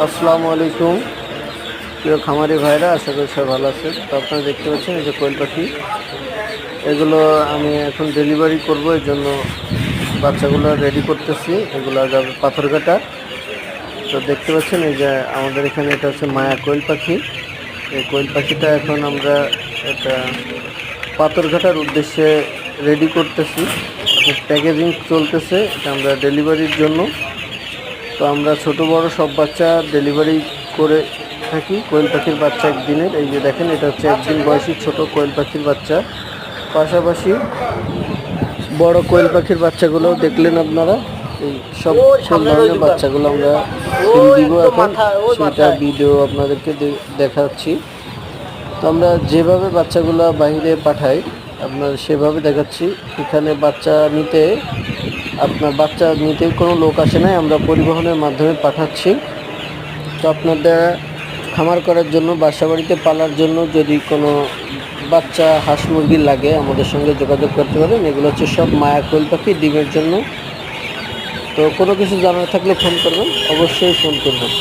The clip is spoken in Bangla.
আসসালামু আলাইকুম প্রিয় খামারি ভাইরা, আশা করি সবাই ভালো আছেন। তো আপনারা দেখতে পাচ্ছেন এই যে কোয়েল পাখি, এগুলো আমি এখন ডেলিভারি করব, এই জন্য বাচ্চাগুলো রেডি করতেছি। এগুলো যাবে পাথরঘাটা। তো দেখতে পাচ্ছেন এই যে আমাদের এখানে এটা হচ্ছে মায়া কোয়েল পাখি। এই কোয়েল পাখিটা এখন আমরা এটা পাথরঘাটার উদ্দেশ্যে রেডি করতেছি। প্যাকেজিং চলতেছে, এটা আমরা ডেলিভারির জন্য। তো আমরা ছোট বড় সব বাচ্চা ডেলিভারি করে থাকি। কোয়েল পাখির বাচ্চা একদিনের, এই যে দেখেন এটা হচ্ছে একদিন বয়সী ছোট কোয়েল পাখির বাচ্চা। পাশাপাশি বড় কোয়েল পাখির বাচ্চাগুলোও দেখলেন আপনারা। এই সব ধরনের বাচ্চাগুলো আমরা ফিল দিব এখন, সেটা ভিডিও আপনাদেরকে দেখাচ্ছি। তো আমরা যেভাবে বাচ্চাগুলো বাইরে পাঠাই আপনার সেভাবে দেখাচ্ছি। এখানে বাচ্চা নিতে কোনো লোক আসে নাই, আমরা পরিবহনের মাধ্যমে পাঠাচ্ছি। তো আপনাদের খামার করার জন্য, বাসা বাড়িতে পালার জন্য যদি কোনো বাচ্চা হাঁস মুরগি লাগে আমাদের সঙ্গে যোগাযোগ করতে পারেন। এগুলো হচ্ছে সব মায়া কোয়েল পাখি ডিমের জন্য। তো কোনো কিছু জানার থাকলে ফোন করবেন, অবশ্যই ফোন করবেন।